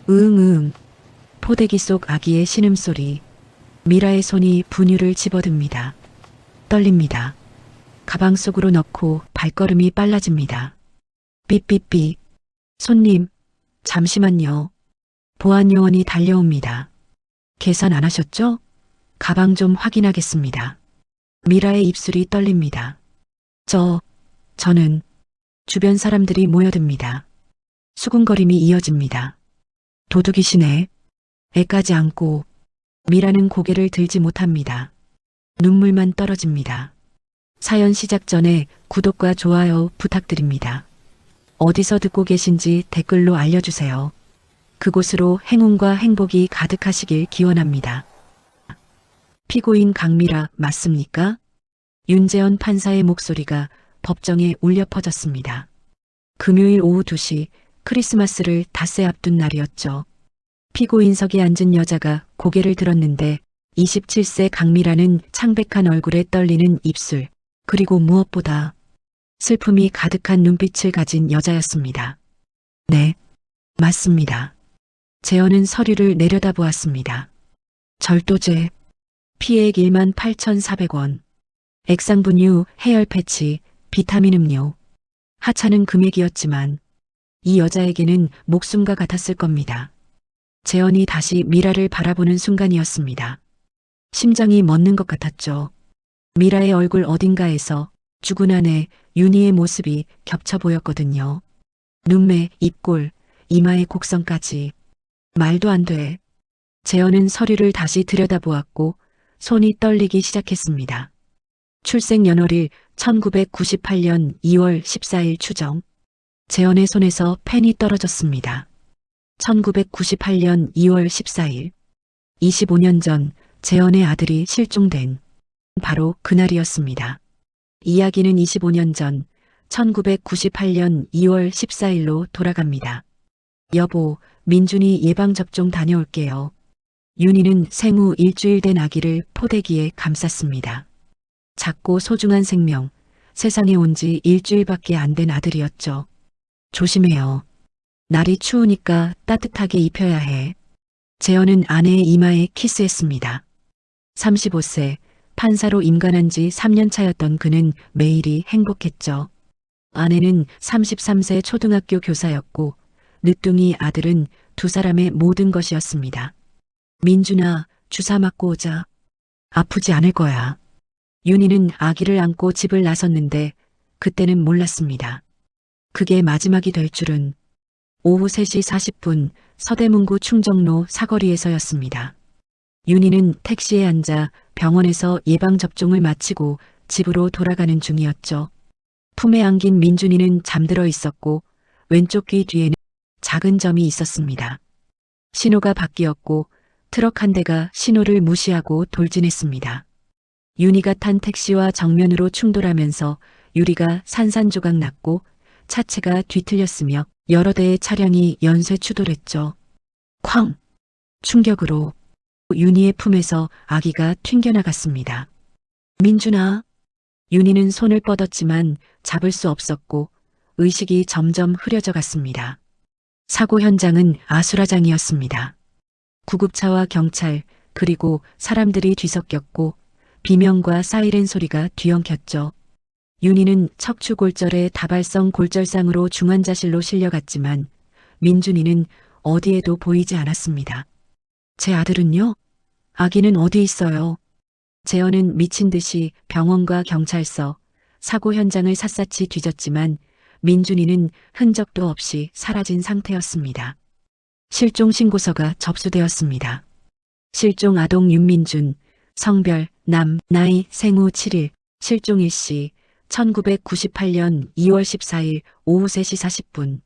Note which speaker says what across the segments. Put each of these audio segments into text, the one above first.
Speaker 1: 으응. 포대기 속 아기의 신음소리. 미라의 손이 분유를 집어듭니다. 떨립니다. 가방 속으로 넣고 발걸음이 빨라집니다. 삐삐삐. 손님, 잠시만요. 보안 요원이 달려옵니다. 계산 안 하셨죠? 가방 좀 확인하겠습니다. 미라의 입술이 떨립니다. 저는 주변 사람들이 모여듭니다. 수군거림이 이어집니다. 도둑이시네. 애까지 안고 미라는 고개를 들지 못합니다. 눈물만 떨어집니다. 사연 시작 전에 구독과 좋아요 부탁드립니다. 어디서 듣고 계신지 댓글로 알려주세요. 그곳으로 행운과 행복이 가득하시길 기원합니다. 피고인 강미라 맞습니까? 윤재현 판사의 목소리가 법정에 울려 퍼졌습니다. 금요일 오후 2시 크리스마스를 닷새 앞둔 날이었죠. 피고인석에 앉은 여자가 고개를 들었는데 27세 강미라는 창백한 얼굴에 떨리는 입술, 그리고 무엇보다 슬픔이 가득한 눈빛을 가진 여자였습니다. 네, 맞습니다. 재현은 서류를 내려다보았습니다. 절도죄, 피해액 18,400원, 액상분유, 해열 패치, 비타민 음료. 하찮은 금액이었지만 이 여자에게는 목숨과 같았을 겁니다. 재현이 다시 미라를 바라보는 순간이었습니다. 심장이 멎는 것 같았죠. 미라의 얼굴 어딘가에서 죽은 아내 윤희의 모습이 겹쳐 보였거든요. 눈매, 입골, 이마의 곡선까지. 말도 안 돼. 재현은 서류를 다시 들여다보았고 손이 떨리기 시작했습니다. 출생 연월일 1998년 2월 14일 추정. 재현의 손에서 펜이 떨어졌습니다. 1998년 2월 14일. 25년 전 재현의 아들이 실종된 바로 그날이었습니다. 이야기는 25년 전 1998년 2월 14일로 돌아갑니다. 여보, 민준이 예방접종 다녀올게요. 윤희는 생후 일주일 된 아기를 포대기에 감쌌습니다. 작고 소중한 생명, 세상에 온 지 일주일밖에 안 된 아들이었죠. 조심해요. 날이 추우니까 따뜻하게 입혀야 해. 재현은 아내의 이마에 키스했습니다. 35세, 판사로 임관한 지 3년 차였던 그는 매일이 행복했죠. 아내는 33세 초등학교 교사였고 늦둥이 아들은 두 사람의 모든 것이었습니다. 민준아, 주사 맞고 오자. 아프지 않을 거야. 윤희는 아기를 안고 집을 나섰는데 그때는 몰랐습니다. 그게 마지막이 될 줄은. 오후 3시 40분 서대문구 충정로 사거리에서였습니다. 윤희는 택시에 앉아 병원에서 예방접종을 마치고 집으로 돌아가는 중이었죠. 품에 안긴 민준이는 잠들어 있었고 왼쪽 귀 뒤에는 작은 점이 있었습니다. 신호가 바뀌었고 트럭 한 대가 신호를 무시하고 돌진했습니다. 윤희가 탄 택시와 정면으로 충돌하면서 유리가 산산조각 났고 차체가 뒤틀렸으며 여러 대의 차량이 연쇄 추돌했죠. 쾅! 충격으로 윤희의 품에서 아기가 튕겨나갔습니다. 민준아! 윤희는 손을 뻗었지만 잡을 수 없었고 의식이 점점 흐려져 갔습니다. 사고 현장은 아수라장이었습니다. 구급차와 경찰 그리고 사람들이 뒤섞였고 비명과 사이렌 소리가 뒤엉켰죠. 윤희는 척추골절의 다발성 골절상으로 중환자실로 실려갔지만 민준이는 어디에도 보이지 않았습니다. 제 아들은요? 아기는 어디 있어요? 재현은 미친 듯이 병원과 경찰서, 사고 현장을 샅샅이 뒤졌지만 민준이는 흔적도 없이 사라진 상태였습니다. 실종 신고서가 접수되었습니다. 실종 아동 윤민준, 성별, 남, 나이, 생후 7일, 실종 일시, 1998년 2월 14일 오후 3시 40분.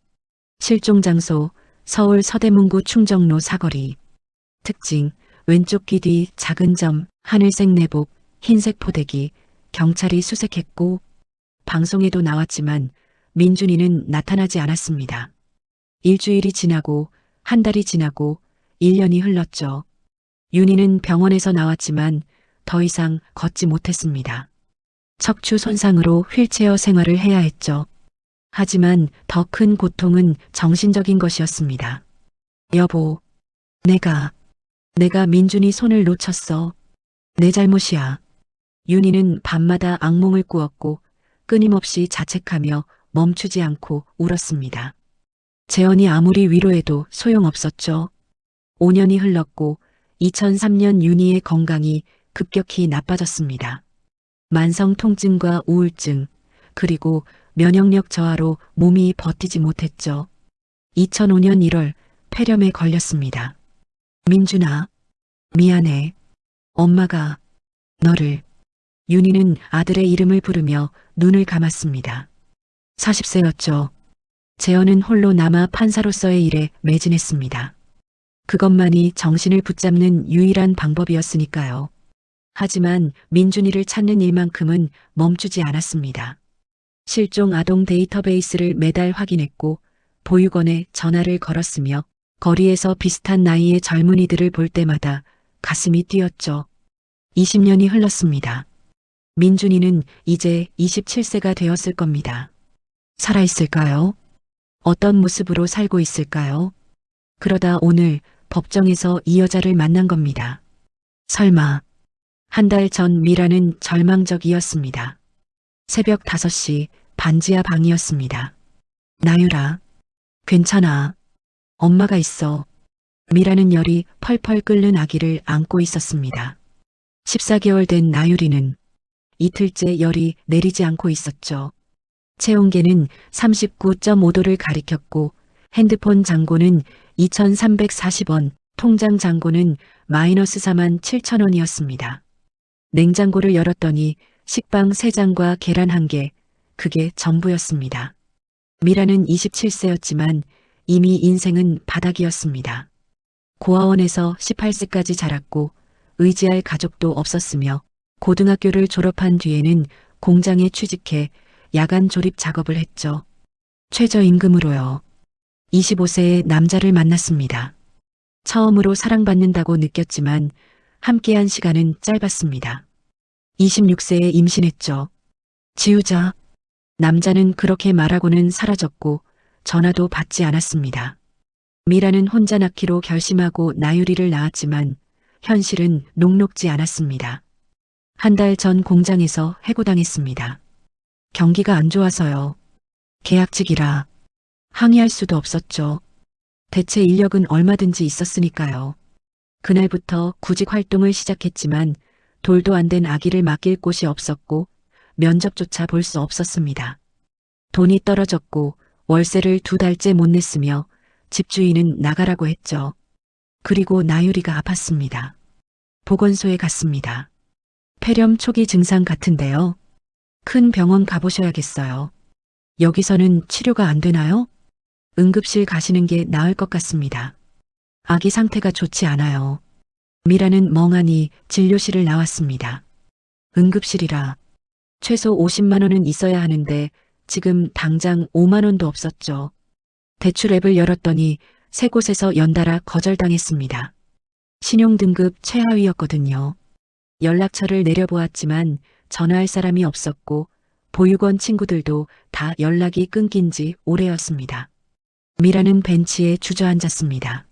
Speaker 1: 실종 장소, 서울 서대문구 충정로 사거리. 특징, 왼쪽 귀 뒤 작은 점, 하늘색 내복, 흰색 포대기. 경찰이 수색했고 방송에도 나왔지만 민준이는 나타나지 않았습니다. 일주일이 지나고 한 달이 지나고 1년이 흘렀죠. 윤희는 병원에서 나왔지만 더 이상 걷지 못했습니다. 척추 손상으로 휠체어 생활을 해야 했죠. 하지만 더 큰 고통은 정신적인 것이었습니다. 여보, 내가 민준이 손을 놓쳤어. 내 잘못이야. 윤희는 밤마다 악몽을 꾸었고 끊임없이 자책하며 멈추지 않고 울었습니다. 재현이 아무리 위로해도 소용없었죠. 5년이 흘렀고 2003년 윤희의 건강이 급격히 나빠졌습니다. 만성 통증과 우울증, 그리고 면역력 저하로 몸이 버티지 못했죠. 2005년 1월 폐렴에 걸렸습니다. 민준아, 미안해. 엄마가 너를. 윤희는 아들의 이름을 부르며 눈을 감았습니다. 40세였죠. 재현은 홀로 남아 판사로서의 일에 매진했습니다. 그것만이 정신을 붙잡는 유일한 방법이었으니까요. 하지만 민준이를 찾는 일만큼은 멈추지 않았습니다. 실종 아동 데이터베이스를 매달 확인했고 보육원에 전화를 걸었으며 거리에서 비슷한 나이의 젊은이들을 볼 때마다 가슴이 뛰었죠. 20년이 흘렀습니다. 민준이는 이제 27세가 되었을 겁니다. 살아있을까요? 어떤 모습으로 살고 있을까요? 그러다 오늘 법정에서 이 여자를 만난 겁니다. 설마. 한 달 전 미라는 절망적이었습니다. 새벽 5시 반지하 방이었습니다. 나유라, 괜찮아. 엄마가 있어. 미라는 열이 펄펄 끓는 아기를 안고 있었습니다. 14개월 된 나유리는 이틀째 열이 내리지 않고 있었죠. 체온계는 39.5도를 가리켰고 핸드폰 잔고는 2,340원, 통장 잔고는 마이너스 47,000원이었습니다. 냉장고를 열었더니 식빵 3장과 계란 1개, 그게 전부였습니다. 미라는 27세였지만 이미 인생은 바닥이었습니다. 고아원에서 18세까지 자랐고 의지할 가족도 없었으며 고등학교를 졸업한 뒤에는 공장에 취직해 야간 조립 작업을 했죠. 최저임금으로요. 25세의 남자를 만났습니다. 처음으로 사랑받는다고 느꼈지만 함께한 시간은 짧았습니다. 26세에 임신했죠. 지우자. 남자는 그렇게 말하고는 사라졌고 전화도 받지 않았습니다. 미라는 혼자 낳기로 결심하고 나유리를 낳았지만 현실은 녹록지 않았습니다. 한 달 전 공장에서 해고당했습니다. 경기가 안 좋아서요. 계약직이라 항의할 수도 없었죠. 대체 인력은 얼마든지 있었으니까요. 그날부터 구직 활동을 시작했지만 돌도 안 된 아기를 맡길 곳이 없었고 면접조차 볼 수 없었습니다. 돈이 떨어졌고 월세를 2달째 못 냈으며 집주인은 나가라고 했죠. 그리고 나유리가 아팠습니다. 보건소에 갔습니다. 폐렴 초기 증상 같은데요. 큰 병원 가보셔야겠어요. 여기서는 치료가 안 되나요? 응급실 가시는 게 나을 것 같습니다. 아기 상태가 좋지 않아요. 미라는 멍하니 진료실을 나왔습니다. 응급실이라 최소 50만 원은 있어야 하는데 지금 당장 5만 원도 없었죠. 대출 앱을 열었더니 3곳에서 연달아 거절당했습니다. 신용등급 최하위였거든요. 연락처를 내려보았지만 전화할 사람이 없었고 보육원 친구들도 다 연락이 끊긴 지 오래였습니다. 미라는 벤치에 주저앉았습니다.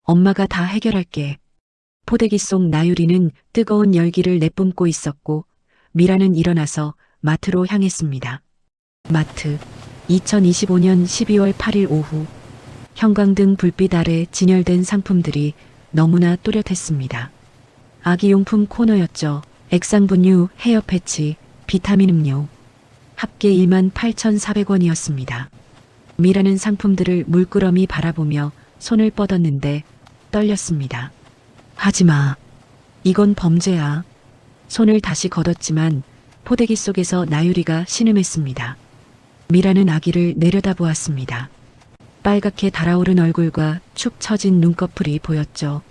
Speaker 1: 엄마가 다 해결할게. 포대기 속 나유리는 뜨거운 열기를 내뿜고 있었고 미라는 일어나서 마트로 향했습니다. 마트. 2025년 12월 8일 오후. 형광등 불빛 아래 진열된 상품들이 너무나 또렷했습니다. 아기용품 코너였죠. 액상분유, 헤어 패치, 비타민 음료. 합계 28,400원이었습니다. 미라는 상품들을 물끄러미 바라보며 손을 뻗었는데 떨렸습니다. 하지마. 이건 범죄야. 손을 다시 걷었지만 포대기 속에서 나유리가 신음했습니다. 미라는 아기를 내려다보았습니다. 빨갛게 달아오른 얼굴과 축 처진 눈꺼풀이 보였죠.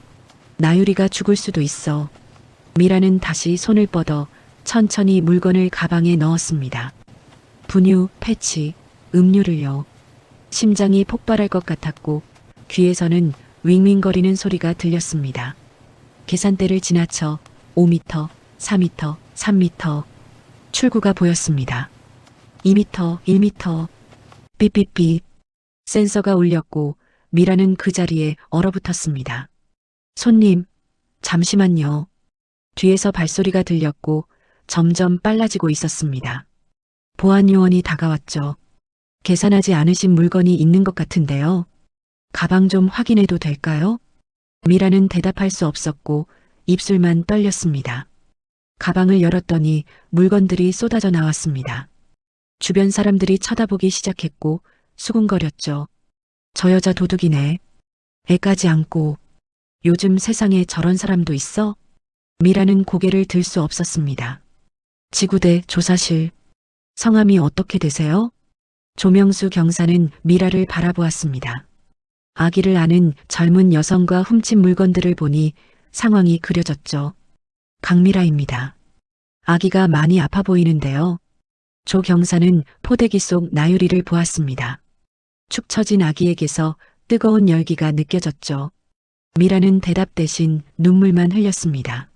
Speaker 1: 나유리가 죽을 수도 있어. 미라는 다시 손을 뻗어 천천히 물건을 가방에 넣었습니다. 분유, 패치, 음료를요. 심장이 폭발할 것 같았고 귀에서는 윙윙거리는 소리가 들렸습니다. 계산대를 지나쳐 5m, 4m, 3m 출구가 보였습니다. 2m, 1m 삐삐삐 센서가 울렸고 미라는 그 자리에 얼어붙었습니다. 손님, 잠시만요. 뒤에서 발소리가 들렸고 점점 빨라지고 있었습니다. 보안 요원이 다가왔죠. 계산하지 않으신 물건이 있는 것 같은데요. 가방 좀 확인해도 될까요? 미라는 대답할 수 없었고 입술만 떨렸습니다. 가방을 열었더니 물건들이 쏟아져 나왔습니다. 주변 사람들이 쳐다보기 시작했고 수군거렸죠. 저 여자 도둑이네. 애까지 안고. 요즘 세상에 저런 사람도 있어? 미라는 고개를 들 수 없었습니다. 지구대 조사실. 성함이 어떻게 되세요? 조명수 경사는 미라를 바라보았습니다. 아기를 아는 젊은 여성과 훔친 물건들을 보니 상황이 그려졌죠. 강미라입니다. 아기가 많이 아파 보이는데요. 조 경사는 포대기 속 나유리를 보았습니다. 축 처진 아기에게서 뜨거운 열기가 느껴졌죠. 미라는 대답 대신 눈물만 흘렸습니다.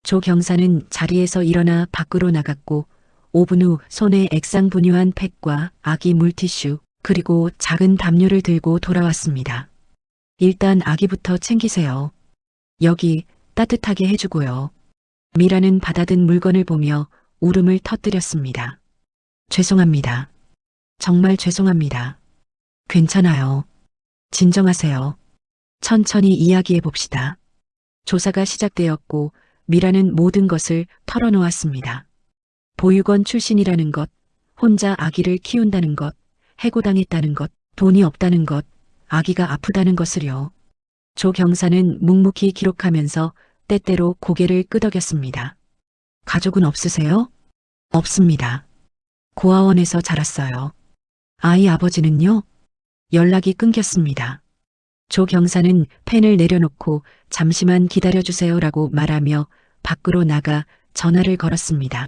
Speaker 1: 조 경사는 자리에서 일어나 밖으로 나갔고 5분 후 손에 액상 분유한 팩과 아기 물티슈 그리고 작은 담요를 들고 돌아왔습니다. 일단 아기부터 챙기세요. 여기 따뜻하게 해주고요. 미라는 받아든 물건을 보며 울음을 터뜨렸습니다. 죄송합니다. 정말 죄송합니다. 괜찮아요. 진정하세요. 천천히 이야기해 봅시다. 조사가 시작되었고 미라는 모든 것을 털어놓았습니다. 보육원 출신이라는 것, 혼자 아기를 키운다는 것, 해고당했다는 것, 돈이 없다는 것, 아기가 아프다는 것을요. 조 경사는 묵묵히 기록하면서 때때로 고개를 끄덕였습니다. 가족은 없으세요? 없습니다. 고아원에서 자랐어요. 아이 아버지는요? 연락이 끊겼습니다. 조 경사는 펜을 내려놓고 잠시만 기다려주세요라고 말하며 밖으로 나가 전화를 걸었습니다.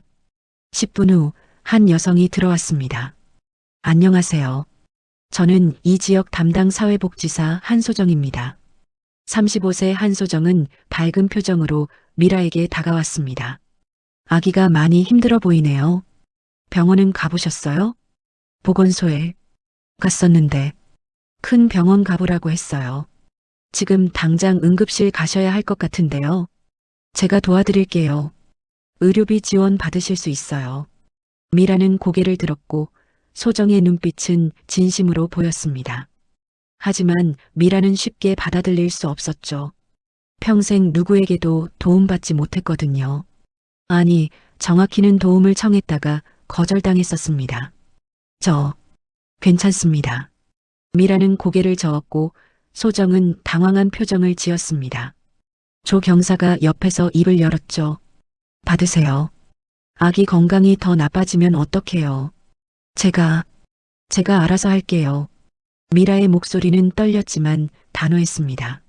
Speaker 1: 10분 후 한 여성이 들어왔습니다. 안녕하세요. 저는 이 지역 담당 사회복지사 한소정입니다. 35세 한소정은 밝은 표정으로 미라에게 다가왔습니다. 아기가 많이 힘들어 보이네요. 병원은 가보셨어요? 보건소에 갔었는데 큰 병원 가보라고 했어요. 지금 당장 응급실 가셔야 할 것 같은데요. 제가 도와드릴게요. 의료비 지원 받으실 수 있어요. 미라는 고개를 들었고 소정의 눈빛은 진심으로 보였습니다. 하지만 미라는 쉽게 받아들일 수 없었죠. 평생 누구에게도 도움받지 못했거든요. 아니, 정확히는 도움을 청했다가 거절당했었습니다. 저, 괜찮습니다. 미라는 고개를 저었고 소정은 당황한 표정을 지었습니다. 조 경사가 옆에서 입을 열었죠. 받으세요. 아기 건강이 더 나빠지면 어떡해요. 제가 알아서 할게요. 미라의 목소리는 떨렸지만 단호했습니다.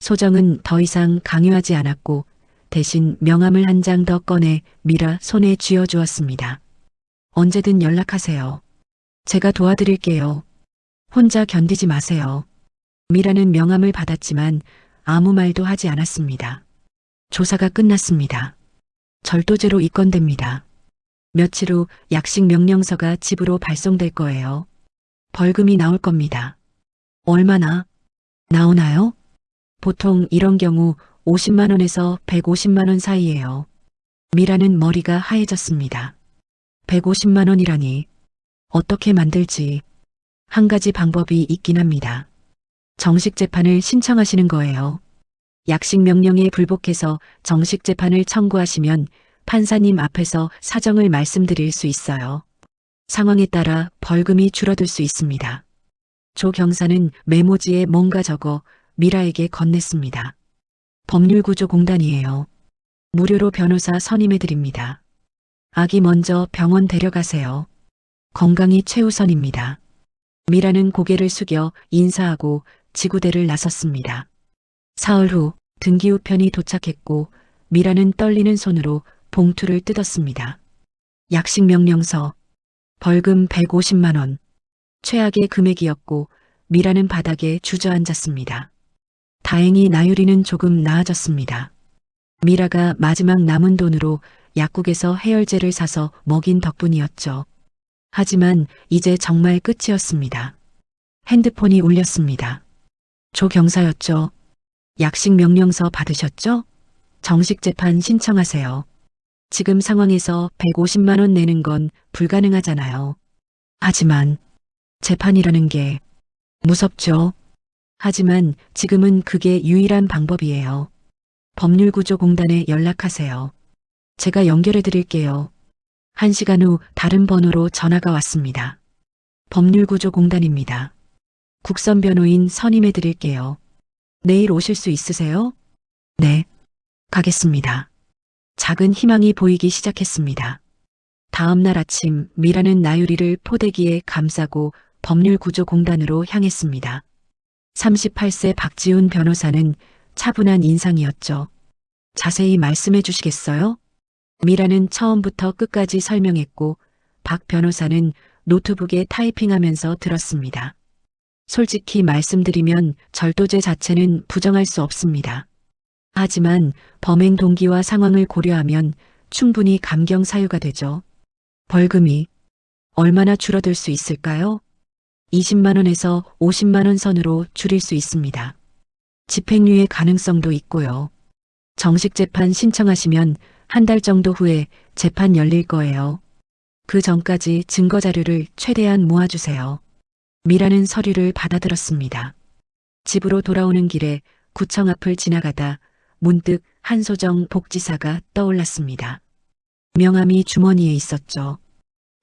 Speaker 1: 소정은 더 이상 강요하지 않았고 대신 명함을 한 장 더 꺼내 미라 손에 쥐어주었습니다. 언제든 연락하세요. 제가 도와드릴게요. 혼자 견디지 마세요. 미라는 명함을 받았지만 아무 말도 하지 않았습니다. 조사가 끝났습니다. 절도죄로 입건됩니다. 며칠 후 약식 명령서가 집으로 발송될 거예요. 벌금이 나올 겁니다. 얼마나 나오나요? 보통 이런 경우 50만 원에서 150만 원 사이예요. 미라는 머리가 하얘졌습니다. 150만 원이라니 어떻게 만들지? 한 가지 방법이 있긴 합니다. 정식 재판을 신청하시는 거예요. 약식 명령에 불복해서 정식 재판을 청구하시면 판사님 앞에서 사정을 말씀드릴 수 있어요. 상황에 따라 벌금이 줄어들 수 있습니다. 조 경사는 메모지에 뭔가 적어 미라에게 건넸습니다. 법률구조공단이에요. 무료로 변호사 선임해드립니다. 아기 먼저 병원 데려가세요. 건강이 최우선입니다. 미라는 고개를 숙여 인사하고 지구대를 나섰습니다. 사흘 후 등기우편이 도착했고 미라는 떨리는 손으로 봉투를 뜯었습니다. 약식 명령서, 벌금 150만 원. 최악의 금액이었고 미라는 바닥에 주저앉았습니다. 다행히 나유리는 조금 나아졌습니다. 미라가 마지막 남은 돈으로 약국에서 해열제를 사서 먹인 덕분이었죠. 하지만 이제 정말 끝이었습니다. 핸드폰이 울렸습니다. 조 경사였죠. 약식 명령서 받으셨죠? 정식 재판 신청하세요. 지금 상황에서 150만 원 내는 건 불가능하잖아요. 하지만 재판이라는 게 무섭죠. 하지만 지금은 그게 유일한 방법이에요. 법률구조공단에 연락하세요. 제가 연결해 드릴게요. 1시간 후 다른 번호로 전화가 왔습니다. 법률구조공단입니다. 국선 변호인 선임해 드릴게요. 내일 오실 수 있으세요? 네, 가겠습니다. 작은 희망이 보이기 시작했습니다. 다음 날 아침 미라는 나유리를 포대기에 감싸고 법률구조공단으로 향했습니다. 38세 박지훈 변호사는 차분한 인상이었죠. 자세히 말씀해 주시겠어요? 미라는 처음부터 끝까지 설명했고 박 변호사는 노트북에 타이핑하면서 들었습니다. 솔직히 말씀드리면 절도죄 자체는 부정할 수 없습니다. 하지만 범행 동기와 상황을 고려하면 충분히 감경 사유가 되죠. 벌금이 얼마나 줄어들 수 있을까요? 20만 원에서 50만 원 선으로 줄일 수 있습니다. 집행유예 가능성도 있고요. 정식 재판 신청하시면 한 달 정도 후에 재판 열릴 거예요. 그 전까지 증거 자료를 최대한 모아주세요. 미라는 서류를 받아들었습니다. 집으로 돌아오는 길에 구청 앞을 지나가다 문득 한소정 복지사가 떠올랐습니다. 명함이 주머니에 있었죠.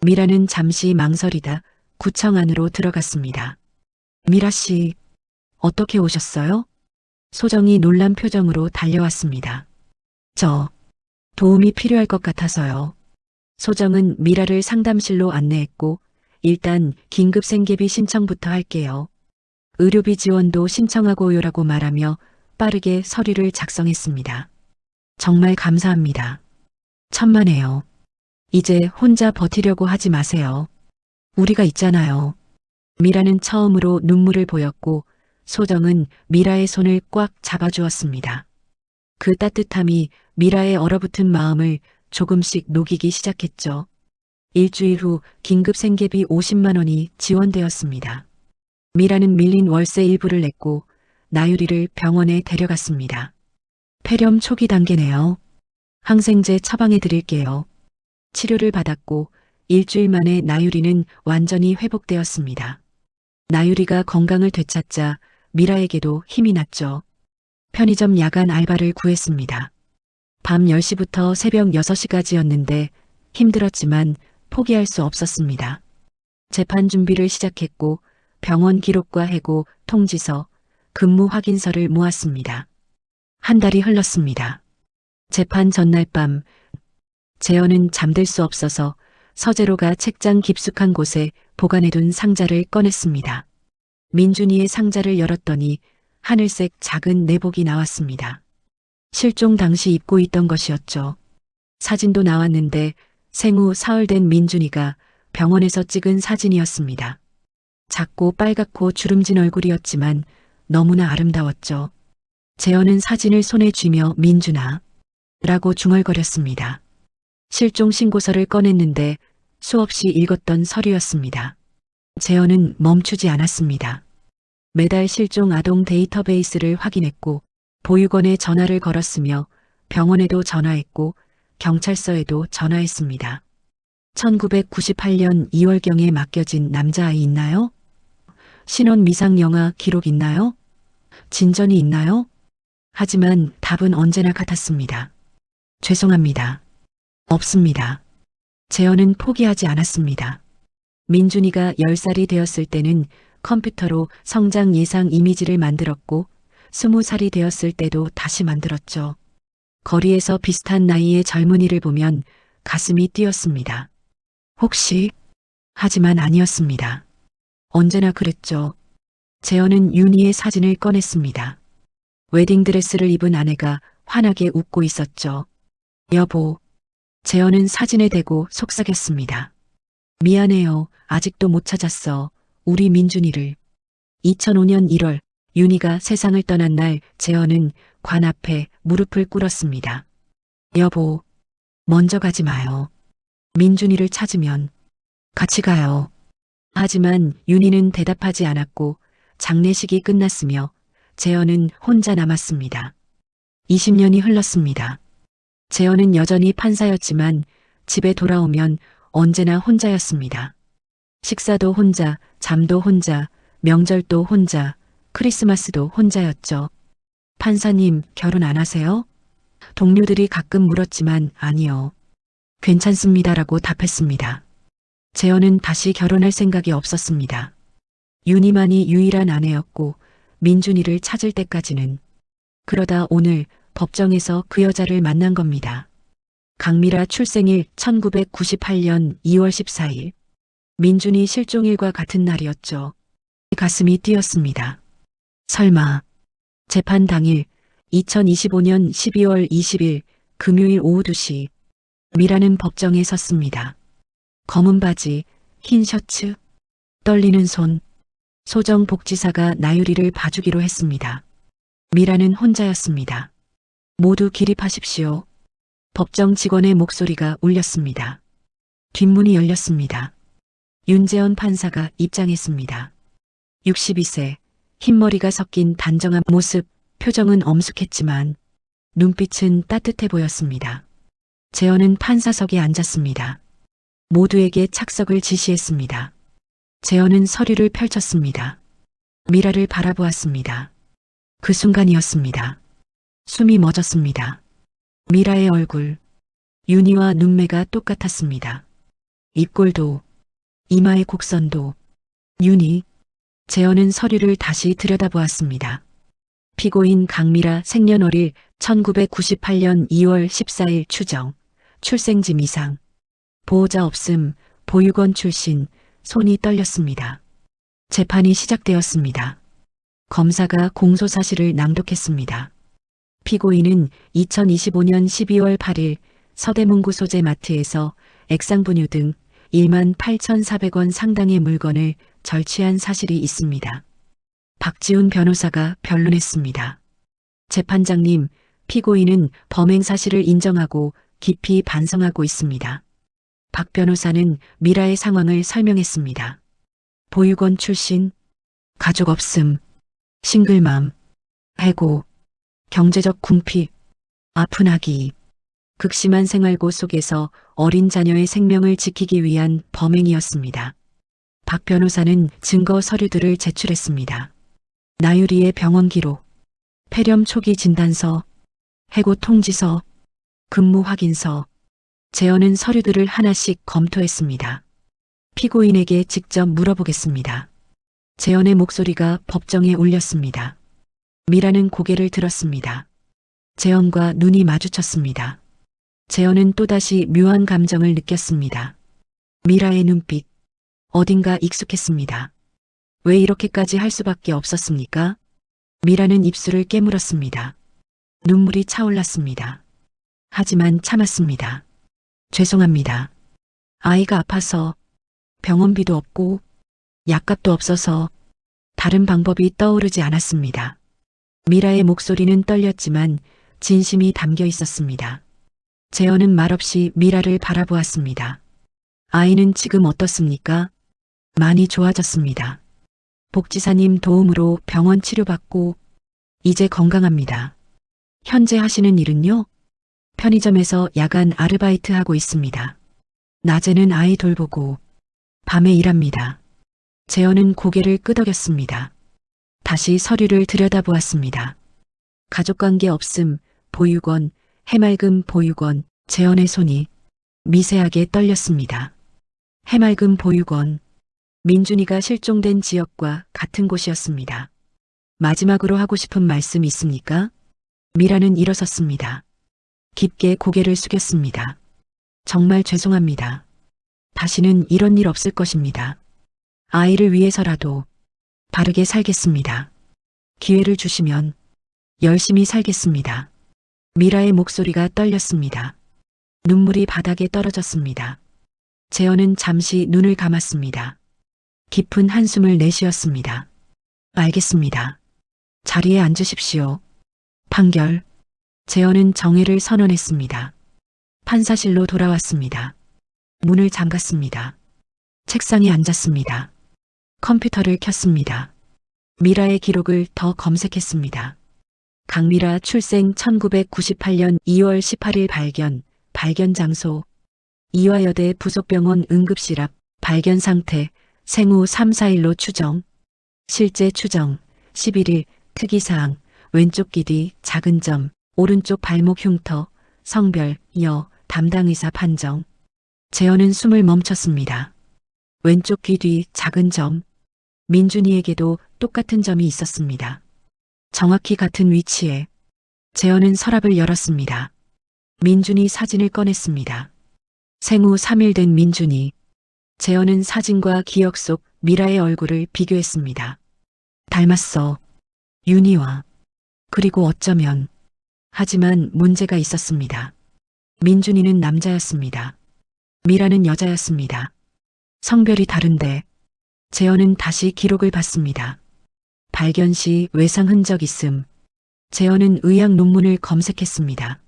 Speaker 1: 미라는 잠시 망설이다 구청 안으로 들어갔습니다. 미라 씨, 어떻게 오셨어요? 소정이 놀란 표정으로 달려왔습니다. 저, 도움이 필요할 것 같아서요. 소정은 미라를 상담실로 안내했고, 일단 긴급 생계비 신청부터 할게요. 의료비 지원도 신청하고요라고 말하며 빠르게 서류를 작성했습니다. 정말 감사합니다. 천만에요. 이제 혼자 버티려고 하지 마세요. 우리가 있잖아요. 미라는 처음으로 눈물을 보였고 소정은 미라의 손을 꽉 잡아주었습니다. 그 따뜻함이 미라의 얼어붙은 마음을 조금씩 녹이기 시작했죠. 일주일 후 긴급 생계비 50만 원이 지원되었습니다. 미라는 밀린 월세 일부를 냈고 나유리를 병원에 데려갔습니다. 폐렴 초기 단계네요. 항생제 처방해 드릴게요. 치료를 받았고 일주일 만에 나유리는 완전히 회복되었습니다. 나유리가 건강을 되찾자 미라에게도 힘이 났죠. 편의점 야간 알바를 구했습니다. 밤 10시부터 새벽 6시까지였는데 힘들었지만 포기할 수 없었습니다. 재판 준비를 시작했고 병원 기록과 해고, 통지서, 근무 확인서를 모았습니다. 한 달이 흘렀습니다. 재판 전날 밤 재현은 잠들 수 없어서 서재로가 책장 깊숙한 곳에 보관해둔 상자를 꺼냈습니다. 민준이의 상자를 열었더니 하늘색 작은 내복이 나왔습니다. 실종 당시 입고 있던 것이었죠. 사진도 나왔는데 생후 사흘 된 민준이가 병원에서 찍은 사진이었습니다. 작고 빨갛고 주름진 얼굴이었지만 너무나 아름다웠죠. 재현은 사진을 손에 쥐며 민준아 라고 중얼거렸습니다. 실종 신고서를 꺼냈는데 수없이 읽었던 서류였습니다. 재현은 멈추지 않았습니다. 매달 실종 아동 데이터베이스를 확인했고 보육원에 전화를 걸었으며 병원에도 전화했고 경찰서에도 전화했습니다. 1998년 2월경에 맡겨진 남자아이 있나요? 신원 미상영아 기록 있나요? 진전이 있나요? 하지만 답은 언제나 같았습니다. 죄송합니다. 없습니다. 재현은 포기하지 않았습니다. 민준이가 10살이 되었을 때는 컴퓨터로 성장 예상 이미지를 만들었고 20살이 되었을 때도 다시 만들었죠. 거리에서 비슷한 나이의 젊은이를 보면 가슴이 뛰었습니다. 혹시? 하지만 아니었습니다. 언제나 그랬죠. 재현은 윤희의 사진을 꺼냈습니다. 웨딩드레스를 입은 아내가 환하게 웃고 있었죠. 여보. 재현은 사진에 대고 속삭였습니다. 미안해요. 아직도 못 찾았어. 우리 민준이를. 2005년 1월 윤희가 세상을 떠난 날 재현은 관 앞에 무릎을 꿇었습니다. 여보. 먼저 가지 마요. 민준이를 찾으면 같이 가요. 하지만 윤희는 대답하지 않았고 장례식이 끝났으며 재현은 혼자 남았습니다. 20년이 흘렀습니다. 재현은 여전히 판사였지만 집에 돌아오면 언제나 혼자였습니다. 식사도 혼자, 잠도 혼자, 명절도 혼자, 크리스마스도 혼자였죠. 판사님, 결혼 안 하세요? 동료들이 가끔 물었지만 아니요. 괜찮습니다라고 답했습니다. 재현은 다시 결혼할 생각이 없었습니다. 윤희만이 유일한 아내였고 민준이를 찾을 때까지는. 그러다 오늘 법정에서 그 여자를 만난 겁니다. 강미라 출생일 1998년 2월 14일. 민준이 실종일과 같은 날이었죠. 가슴이 뛰었습니다. 설마 재판 당일 2025년 12월 20일 금요일 오후 2시 미라는 법정에 섰습니다. 검은 바지, 흰 셔츠, 떨리는 손. 소정 복지사가 나유리를 봐주기로 했습니다. 미라는 혼자였습니다. 모두 기립하십시오. 법정 직원의 목소리가 울렸습니다. 뒷문이 열렸습니다. 윤재원 판사가 입장했습니다. 62세, 흰머리가 섞인 단정한 모습, 표정은 엄숙했지만 눈빛은 따뜻해 보였습니다. 재현은 판사석에 앉았습니다. 모두에게 착석을 지시했습니다. 재현은 서류를 펼쳤습니다. 미라를 바라보았습니다. 그 순간이었습니다. 숨이 멎었습니다. 미라의 얼굴, 윤희와 눈매가 똑같았습니다. 입골도, 이마의 곡선도, 윤희, 재현은 서류를 다시 들여다보았습니다. 피고인 강미라 생년월일 1998년 2월 14일 추정, 출생지 미상, 보호자 없음, 보육원 출신, 손이 떨렸습니다. 재판이 시작되었습니다. 검사가 공소사실을 낭독했습니다. 피고인은 2025년 12월 8일 서대문구 소재 마트에서 액상분유 등 18,400원 상당의 물건을 절취한 사실이 있습니다. 박지훈 변호사가 변론했습니다. 재판장님, 피고인은 범행 사실을 인정하고 깊이 반성하고 있습니다. 박 변호사는 미라의 상황을 설명했습니다. 보육원 출신, 가족 없음, 싱글맘, 해고, 경제적 궁핍, 아픈 아기, 극심한 생활고 속에서 어린 자녀의 생명을 지키기 위한 범행이었습니다. 박 변호사는 증거 서류들을 제출했습니다. 나유리의 병원 기록, 폐렴 초기 진단서, 해고 통지서, 근무 확인서. 재현은 서류들을 하나씩 검토했습니다. 피고인에게 직접 물어보겠습니다. 재현의 목소리가 법정에 울렸습니다. 미라는 고개를 들었습니다. 재현과 눈이 마주쳤습니다. 재현은 또다시 묘한 감정을 느꼈습니다. 미라의 눈빛, 어딘가 익숙했습니다. 왜 이렇게까지 할 수밖에 없었습니까? 미라는 입술을 깨물었습니다. 눈물이 차올랐습니다. 하지만 참았습니다. 죄송합니다. 아이가 아파서, 병원비도 없고 약값도 없어서 다른 방법이 떠오르지 않았습니다. 미라의 목소리는 떨렸지만 진심이 담겨 있었습니다. 재현은 말없이 미라를 바라보았습니다. 아이는 지금 어떻습니까? 많이 좋아졌습니다. 복지사님 도움으로 병원 치료받고 이제 건강합니다. 현재 하시는 일은요? 편의점에서 야간 아르바이트 하고 있습니다. 낮에는 아이 돌보고 밤에 일합니다. 재현은 고개를 끄덕였습니다. 다시 서류를 들여다보았습니다. 가족관계 없음, 보육원, 해맑음 보육원, 재현의 손이 미세하게 떨렸습니다. 해맑음 보육원, 민준이가 실종된 지역과 같은 곳이었습니다. 마지막으로 하고 싶은 말씀 있습니까? 미라는 일어섰습니다. 깊게 고개를 숙였습니다. 정말 죄송합니다. 다시는 이런 일 없을 것입니다. 아이를 위해서라도 바르게 살겠습니다. 기회를 주시면 열심히 살겠습니다. 미라의 목소리가 떨렸습니다. 눈물이 바닥에 떨어졌습니다. 재현은 잠시 눈을 감았습니다. 깊은 한숨을 내쉬었습니다. 알겠습니다. 자리에 앉으십시오. 판결. 재현은 정회를 선언했습니다. 판사실로 돌아왔습니다. 문을 잠갔습니다. 책상에 앉았습니다. 컴퓨터를 켰습니다. 미라의 기록을 더 검색했습니다. 강미라 출생 1998년 2월 18일 발견 장소 이화여대 부속병원 응급실 앞, 발견 상태 생후 3, 4일로 추정, 실제 추정 11일, 특이사항 왼쪽 귀뒤 작은 점, 오른쪽 발목 흉터, 성별 담당 의사 판정. 재현은 숨을 멈췄습니다. 왼쪽 귀 뒤 작은 점. 민준이에게도 똑같은 점이 있었습니다. 정확히 같은 위치에. 재현은 서랍을 열었습니다. 민준이 사진을 꺼냈습니다. 생후 3일 된 민준이. 재현은 사진과 기억 속 미라의 얼굴을 비교했습니다. 닮았어. 윤희와. 그리고 어쩌면. 하지만 문제가 있었습니다. 민준이는 남자였습니다. 미라는 여자였습니다. 성별이 다른데. 재현은 다시 기록을 봤습니다. 발견 시 외상 흔적 있음. 재현은 의학 논문을 검색했습니다.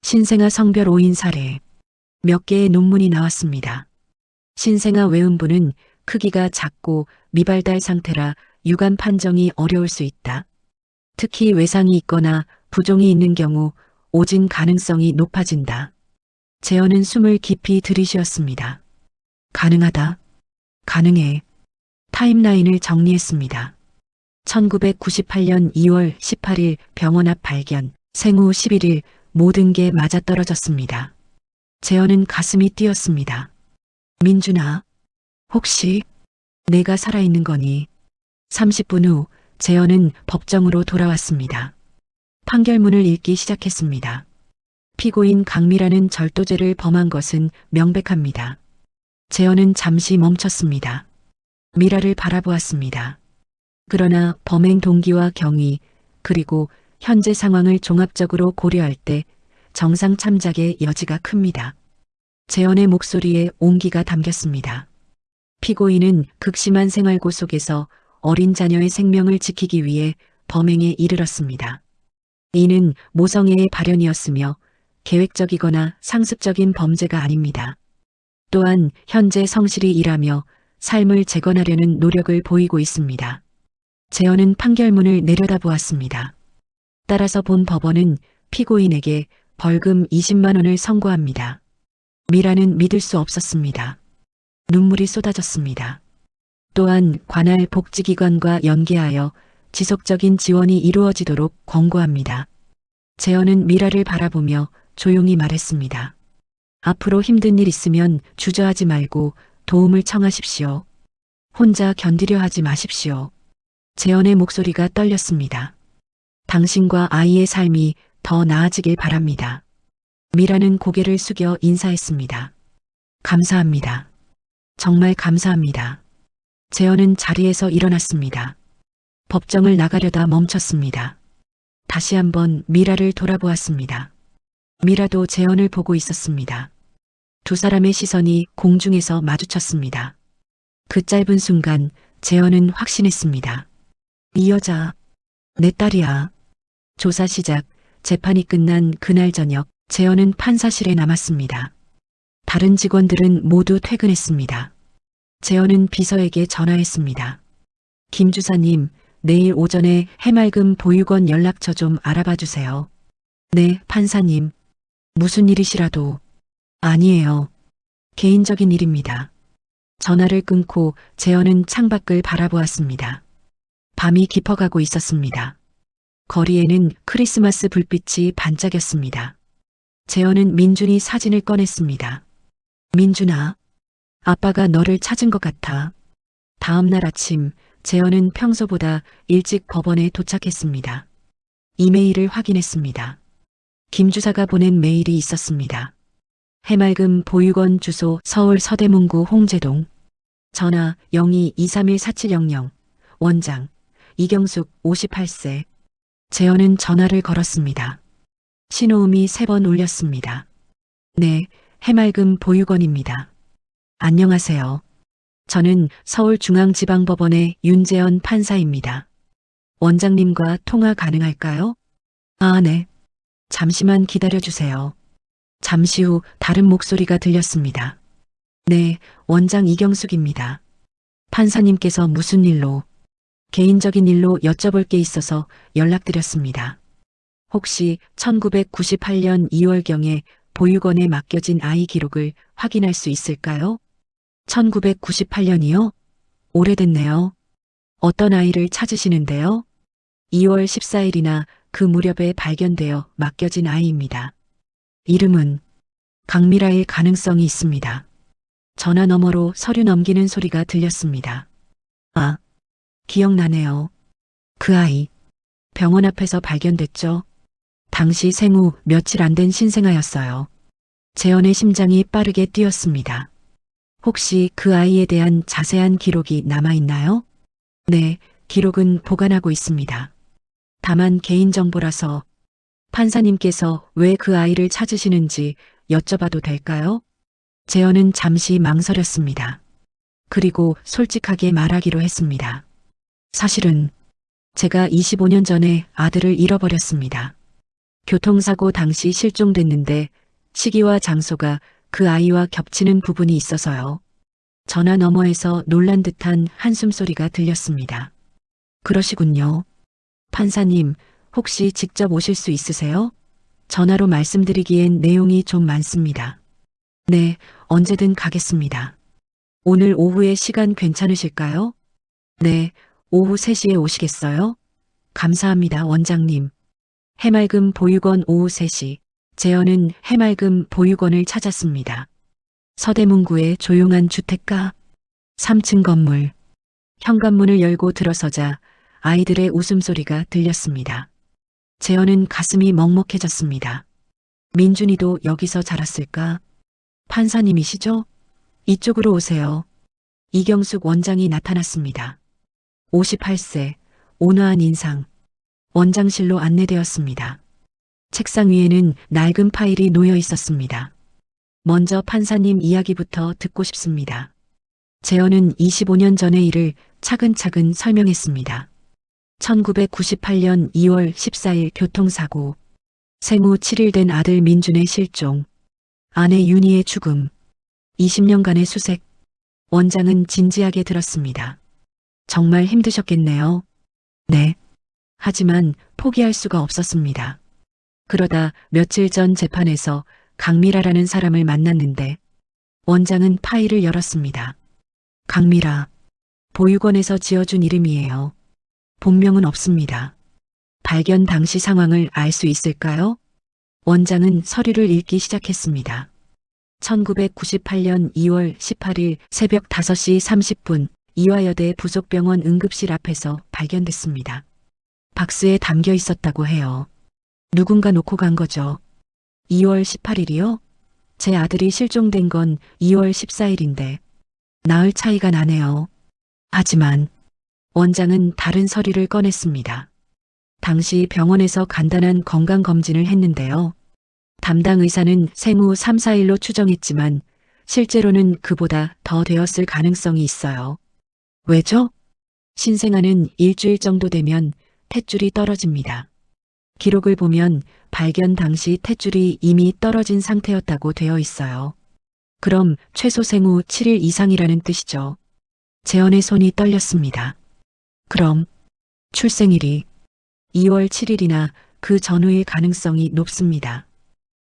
Speaker 1: 신생아 성별 오인 사례. 몇 개의 논문이 나왔습니다. 신생아 외음부는 크기가 작고 미발달 상태라 유관 판정이 어려울 수 있다. 특히 외상이 있거나 부종이 있는 경우 오진 가능성이 높아진다. 재현은 숨을 깊이 들이쉬었습니다. 가능하다. 가능해. 타임라인을 정리했습니다. 1998년 2월 18일 병원 앞 발견, 생후 11일 모든 게 맞아떨어졌습니다. 재현은 가슴이 뛰었습니다. 민준아, 혹시 내가 살아있는 거니? 30분 후 재현은 법정으로 돌아왔습니다. 판결문을 읽기 시작했습니다. 피고인 강미라는 절도죄를 범한 것은 명백합니다. 재현은 잠시 멈췄습니다. 미라를 바라보았습니다. 그러나 범행 동기와 경위, 그리고 현재 상황을 종합적으로 고려할 때 정상 참작의 여지가 큽니다. 재현의 목소리에 온기가 담겼습니다. 피고인은 극심한 생활고 속에서 어린 자녀의 생명을 지키기 위해 범행에 이르렀습니다. 이는 모성애의 발현이었으며 계획적이거나 상습적인 범죄가 아닙니다. 또한 현재 성실히 일하며 삶을 재건하려는 노력을 보이고 있습니다. 재현은 판결문을 내려다보았습니다. 따라서 본 법원은 피고인에게 벌금 20만 원을 선고합니다. 미라는 믿을 수 없었습니다. 눈물이 쏟아졌습니다. 또한 관할 복지기관과 연계하여 지속적인 지원이 이루어지도록 권고합니다. 재현은 미라를 바라보며 조용히 말했습니다. 앞으로 힘든 일 있으면 주저하지 말고 도움을 청하십시오. 혼자 견디려 하지 마십시오. 재현의 목소리가 떨렸습니다. 당신과 아이의 삶이 더 나아지길 바랍니다. 미라는 고개를 숙여 인사했습니다. 감사합니다. 정말 감사합니다. 재현은 자리에서 일어났습니다. 법정을 나가려다 멈췄습니다. 다시 한번 미라를 돌아보았습니다. 미라도 재현을 보고 있었습니다. 두 사람의 시선이 공중에서 마주쳤습니다. 그 짧은 순간 재현은 확신했습니다. 이 여자, 내 딸이야. 조사 시작, 재판이 끝난 그날 저녁, 재현은 판사실에 남았습니다. 다른 직원들은 모두 퇴근했습니다. 재현은 비서에게 전화했습니다. 김 주사님, 내일 오전에 해맑음 보육원 연락처 좀 알아봐 주세요. 네, 판사님. 무슨 일이시라도. 아니에요. 개인적인 일입니다. 전화를 끊고 재현은 창밖을 바라보았습니다. 밤이 깊어가고 있었습니다. 거리에는 크리스마스 불빛이 반짝였습니다. 재현은 민준이 사진을 꺼냈습니다. 민준아, 아빠가 너를 찾은 것 같아. 다음 날 아침, 재현은 평소보다 일찍 법원에 도착했습니다. 이메일을 확인했습니다. 김 주사가 보낸 메일이 있었습니다. 해맑음 보육원 주소 서울 서대문구 홍제동. 전화 02-231-4700. 원장 이경숙 58세. 재현은 전화를 걸었습니다. 신호음이 3번 울렸습니다. 네, 해맑음 보육원입니다. 안녕하세요. 저는 서울중앙지방법원의 윤재현 판사입니다. 원장님과 통화 가능할까요? 아, 네. 잠시만 기다려주세요. 잠시 후 다른 목소리가 들렸습니다. 네, 원장 이경숙입니다. 판사님께서 무슨 일로? 개인적인 일로 여쭤볼 게 있어서 연락드렸습니다. 혹시 1998년 2월경에 보육원에 맡겨진 아이 기록을 확인할 수 있을까요? 1998년이요? 오래됐네요. 어떤 아이를 찾으시는데요? 2월 14일이나 그 무렵에 발견되어 맡겨진 아이입니다. 이름은 강미라일 가능성이 있습니다. 전화 너머로 서류 넘기는 소리가 들렸습니다. 아, 기억나네요. 그 아이, 병원 앞에서 발견됐죠? 당시 생후 며칠 안 된 신생아였어요. 재현의 심장이 빠르게 뛰었습니다. 혹시 그 아이에 대한 자세한 기록이 남아있나요? 네, 기록은 보관하고 있습니다. 다만 개인정보라서 판사님께서 왜 그 아이를 찾으시는지 여쭤봐도 될까요? 재현은 잠시 망설였습니다. 그리고 솔직하게 말하기로 했습니다. 사실은 제가 25년 전에 아들을 잃어버렸습니다. 교통사고 당시 실종됐는데 시기와 장소가 그 아이와 겹치는 부분이 있어서요. 전화 너머에서 놀란 듯한 한숨소리가 들렸습니다. 그러시군요. 판사님, 혹시 직접 오실 수 있으세요? 전화로 말씀드리기엔 내용이 좀 많습니다. 네, 언제든 가겠습니다. 오늘 오후에 시간 괜찮으실까요? 네, 오후 3시에 오시겠어요? 감사합니다, 원장님. 해맑음 보육원 오후 3시. 재현은 해맑음 보육원을 찾았습니다. 서대문구의 조용한 주택가 3층 건물. 현관문을 열고 들어서자 아이들의 웃음소리가 들렸습니다. 재현은 가슴이 먹먹해졌습니다. 민준이도 여기서 자랐을까? 판사님이시죠? 이쪽으로 오세요. 이경숙 원장이 나타났습니다. 58세, 온화한 인상. 원장실로 안내되었습니다. 책상 위에는 낡은 파일이 놓여 있었습니다. 먼저 판사님 이야기부터 듣고 싶습니다. 재현은 25년 전의 일을 차근차근 설명했습니다. 1998년 2월 14일 교통사고, 생후 7일 된 아들 민준의 실종, 아내 윤희의 죽음, 20년간의 수색. 원장은 진지하게 들었습니다. 정말 힘드셨겠네요. 네. 하지만 포기할 수가 없었습니다. 그러다 며칠 전 재판에서 강미라라는 사람을 만났는데 원장은 파일을 열었습니다. 강미라, 보육원에서 지어준 이름이에요. 본명은 없습니다. 발견 당시 상황을 알 수 있을까요? 원장은 서류를 읽기 시작했습니다. 1998년 2월 18일 새벽 5시 30분 이화여대 부속병원 응급실 앞에서 발견됐습니다. 박스에 담겨 있었다고 해요. 누군가 놓고 간 거죠. 2월 18일이요? 제 아들이 실종된 건 2월 14일인데 나흘 차이가 나네요. 하지만 원장은 다른 서류를 꺼냈습니다. 당시 병원에서 간단한 건강검진을 했는데요. 담당 의사는 생후 3, 4일로 추정했지만 실제로는 그보다 더 되었을 가능성이 있어요. 왜죠? 신생아는 일주일 정도 되면 탯줄이 떨어집니다. 기록을 보면 발견 당시 탯줄이 이미 떨어진 상태였다고 되어 있어요. 그럼 최소 생후 7일 이상이라는 뜻이죠. 재현의 손이 떨렸습니다. 그럼 출생일이 2월 7일이나 그 전후일 가능성이 높습니다.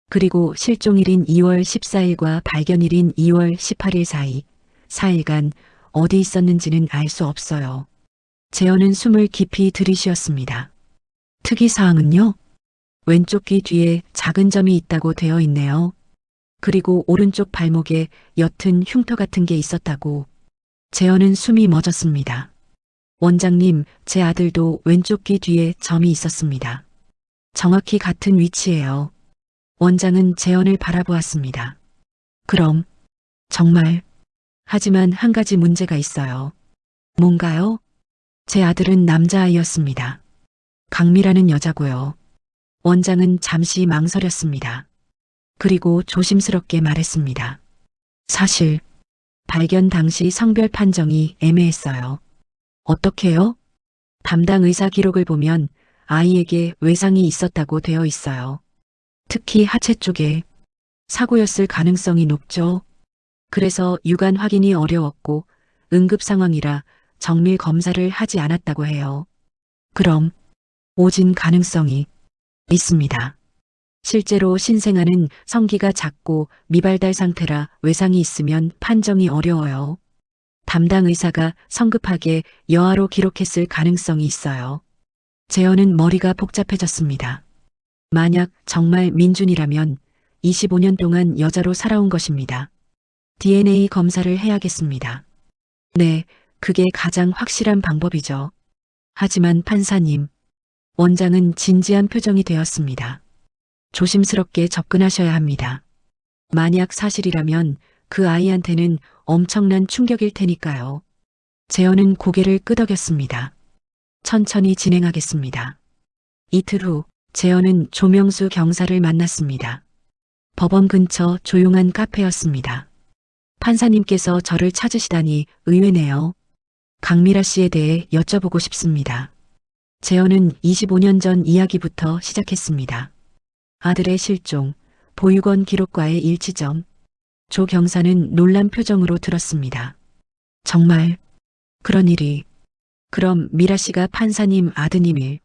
Speaker 1: 그리고 실종일인 2월 14일과 발견일인 2월 18일 사이 4일간 어디 있었는지는 알 수 없어요. 재현은 숨을 깊이 들이쉬었습니다. 특이사항은요? 왼쪽 귀 뒤에 작은 점이 있다고 되어 있네요. 그리고 오른쪽 발목에 옅은 흉터 같은 게 있었다고. 재현은 숨이 멎었습니다. 원장님, 제 아들도 왼쪽 귀 뒤에 점이 있었습니다. 정확히 같은 위치예요. 원장은 재현을 바라보았습니다. 그럼 정말. 하지만 한 가지 문제가 있어요. 뭔가요? 제 아들은 남자아이였습니다. 강미라는 여자고요. 원장은 잠시 망설였습니다. 그리고 조심스럽게 말했습니다. 사실 발견 당시 성별 판정이 애매했어요. 어떻게요? 담당 의사 기록을 보면 아이에게 외상이 있었다고 되어 있어요. 특히 하체 쪽에 사고였을 가능성이 높죠. 그래서 유관 확인이 어려웠고 응급 상황이라 정밀 검사를 하지 않았다고 해요. 그럼 오진 가능성이 있습니다. 실제로 신생아는 성기가 작고 미발달 상태라 외상이 있으면 판정이 어려워요. 담당 의사가 성급하게 여아로 기록했을 가능성이 있어요. 재현은 머리가 복잡해졌습니다. 만약 정말 민준이라면 25년 동안 여자로 살아온 것입니다. DNA 검사를 해야겠습니다. 네, 그게 가장 확실한 방법이죠. 하지만 판사님, 원장은 진지한 표정이 되었습니다. 조심스럽게 접근하셔야 합니다. 만약 사실이라면 그 아이한테는 엄청난 충격일 테니까요. 재현은 고개를 끄덕였습니다. 천천히 진행하겠습니다. 이틀 후 재현은 조명수 경사를 만났습니다. 법원 근처 조용한 카페였습니다. 판사님께서 저를 찾으시다니 의외네요. 강미라 씨에 대해 여쭤보고 싶습니다. 재현은 25년 전 이야기부터 시작했습니다. 아들의 실종, 보육원 기록과의 일치점. 조 경사는 놀란 표정으로 들었습니다. 정말 그런 일이. 그럼 미라 씨가 판사님 아드님일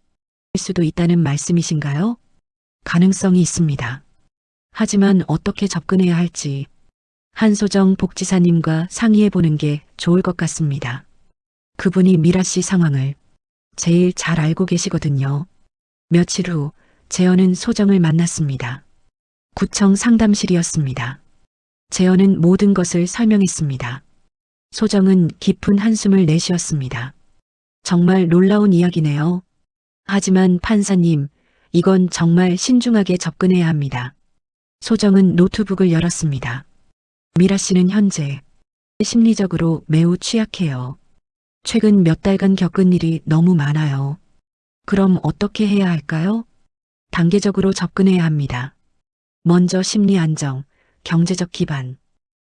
Speaker 1: 수도 있다는 말씀이신가요? 가능성이 있습니다. 하지만 어떻게 접근해야 할지 한소정 복지사님과 상의해 보는 게 좋을 것 같습니다. 그분이 미라 씨 상황을 제일 잘 알고 계시거든요. 며칠 후 재현은 소정을 만났습니다. 구청 상담실이었습니다. 재현은 모든 것을 설명했습니다. 소정은 깊은 한숨을 내쉬었습니다. 정말 놀라운 이야기네요. 하지만 판사님, 이건 정말 신중하게 접근해야 합니다. 소정은 노트북을 열었습니다. 미라 씨는 현재 심리적으로 매우 취약해요. 최근 몇 달간 겪은 일이 너무 많아요. 그럼 어떻게 해야 할까요? 단계적으로 접근해야 합니다. 먼저 심리 안정, 경제적 기반.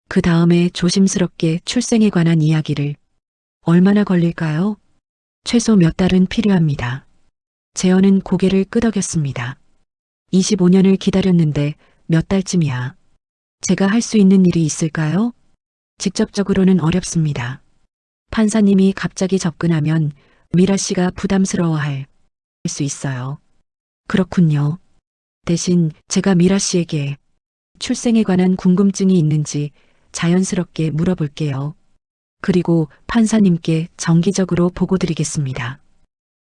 Speaker 1: 그 다음에 조심스럽게 출생에 관한 이야기를. 얼마나 걸릴까요? 최소 몇 달은 필요합니다. 재현은 고개를 끄덕였습니다. 25년을 기다렸는데 몇 달쯤이야. 제가 할 수 있는 일이 있을까요? 직접적으로는 어렵습니다. 판사님이 갑자기 접근하면 미라 씨가 부담스러워할 수 있어요. 그렇군요. 대신 제가 미라 씨에게 출생에 관한 궁금증이 있는지 자연스럽게 물어볼게요. 그리고 판사님께 정기적으로 보고 드리겠습니다.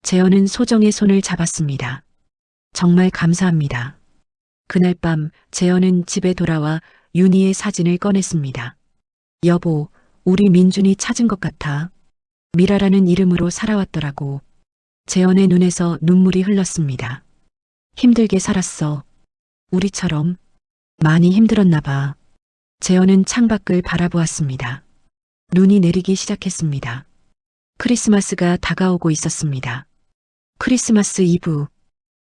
Speaker 1: 재현은 소정의 손을 잡았습니다. 정말 감사합니다. 그날 밤 재현은 집에 돌아와 윤희의 사진을 꺼냈습니다. 여보, 우리 민준이 찾은 것 같아. 미라라는 이름으로 살아왔더라고. 재현의 눈에서 눈물이 흘렀습니다. 힘들게 살았어. 우리처럼. 많이 힘들었나 봐. 재현은 창밖을 바라보았습니다. 눈이 내리기 시작했습니다. 크리스마스가 다가오고 있었습니다. 크리스마스 이브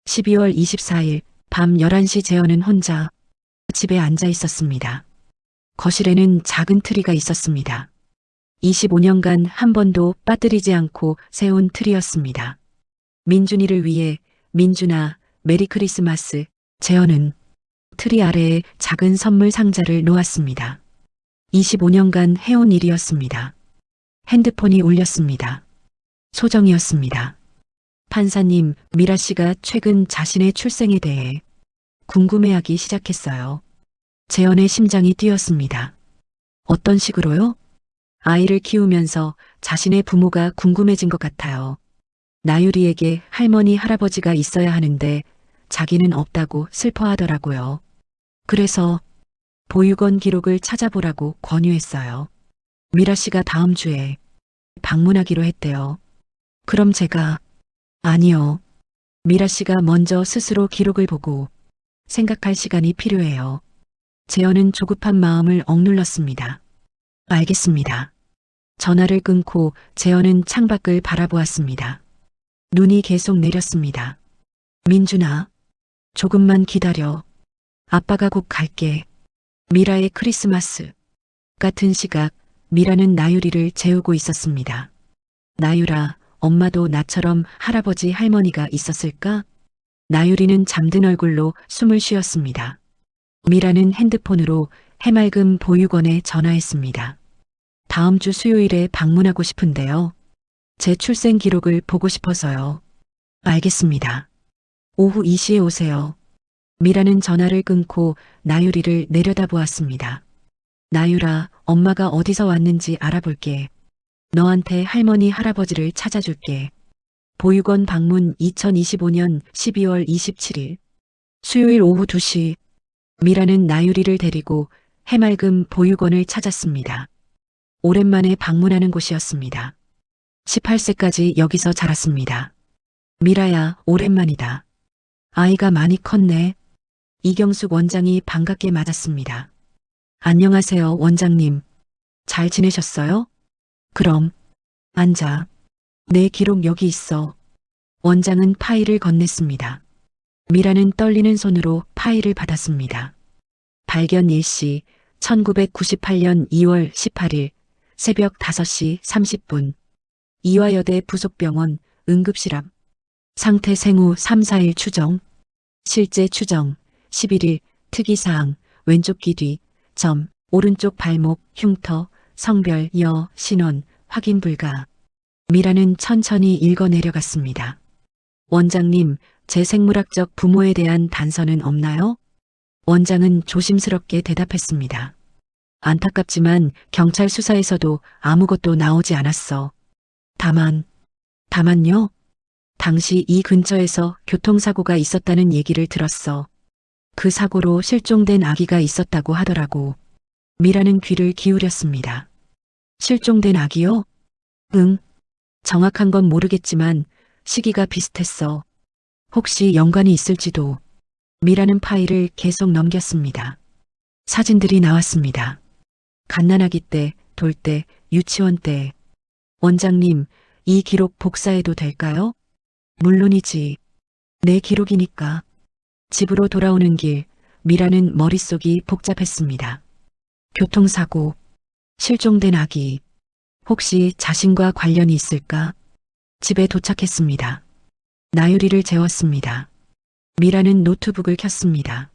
Speaker 1: 12월 24일 밤 11시 재현은 혼자 집에 앉아 있었습니다. 거실에는 작은 트리가 있었습니다. 25년간 한 번도 빠뜨리지 않고 세운 트리였습니다. 민준이를 위해 민준아 메리 크리스마스. 재현은 트리 아래에 작은 선물 상자를 놓았습니다. 25년간 해온 일이었습니다. 핸드폰이 울렸습니다. 소정이었습니다. 판사님, 미라 씨가 최근 자신의 출생에 대해 궁금해하기 시작했어요. 재현의 심장이 뛰었습니다. 어떤 식으로요? 아이를 키우면서 자신의 부모가 궁금해진 것 같아요. 나유리에게 할머니, 할아버지가 있어야 하는데 자기는 없다고 슬퍼하더라고요. 그래서 보육원 기록을 찾아보라고 권유했어요. 미라 씨가 다음 주에 방문하기로 했대요. 그럼 제가 아니요. 미라 씨가 먼저 스스로 기록을 보고 생각할 시간이 필요해요. 재현은 조급한 마음을 억눌렀습니다. 알겠습니다. 전화를 끊고 재현은 창밖을 바라보았습니다. 눈이 계속 내렸습니다. 민준아, 조금만 기다려. 아빠가 곧 갈게. 미라의 크리스마스. 같은 시각 미라는 나유리를 재우고 있었습니다. 나유라, 엄마도 나처럼 할아버지 할머니가 있었을까? 나유리는 잠든 얼굴로 숨을 쉬었습니다. 미라는 핸드폰으로 해맑은 보육원에 전화했습니다. 다음 주 수요일에 방문하고 싶은데요. 제 출생 기록을 보고 싶어서요. 알겠습니다. 오후 2시에 오세요. 미라는 전화를 끊고 나유리를 내려다보았습니다. 나유라, 엄마가 어디서 왔는지 알아볼게. 너한테 할머니, 할아버지를 찾아줄게. 보육원 방문 2025년 12월 27일. 수요일 오후 2시. 미라는 나유리를 데리고 해맑음 보육원을 찾았습니다. 오랜만에 방문하는 곳이었습니다. 18세까지 여기서 자랐습니다. 미라야, 오랜만이다. 아이가 많이 컸네. 이경숙 원장이 반갑게 맞았습니다. 안녕하세요, 원장님. 잘 지내셨어요? 그럼, 앉아. 내 기록 여기 있어. 원장은 파일을 건넸습니다. 미라는 떨리는 손으로 파일을 받았습니다. 발견 일시 1998년 2월 18일 새벽 5시 30분 이화여대 부속병원 응급실 앞 상태 생후 3, 4일 추정 실제 추정 11일 특이사항 왼쪽 귀 뒤 점 오른쪽 발목 흉터 성별 여 신원 확인 불가. 미라는 천천히 읽어 내려갔습니다. 원장님, 제 생물학적 부모에 대한 단서는 없나요? 원장은 조심스럽게 대답했습니다. 안타깝지만 경찰 수사에서도 아무것도 나오지 않았어. 다만요? 당시 이 근처에서 교통사고가 있었다는 얘기를 들었어. 그 사고로 실종된 아기가 있었다고 하더라고. 미라는 귀를 기울였습니다. 실종된 아기요? 응. 정확한 건 모르겠지만 시기가 비슷했어. 혹시 연관이 있을지도. 미라는 파일을 계속 넘겼습니다. 사진들이 나왔습니다. 갓난아기 때, 돌 때, 유치원 때. 원장님, 이 기록 복사해도 될까요? 물론이지. 내 기록이니까. 집으로 돌아오는 길, 미라는 머릿속이 복잡했습니다. 교통사고, 실종된 아기. 혹시 자신과 관련이 있을까? 집에 도착했습니다. 나유리를 재웠습니다. 미라는 노트북을 켰습니다.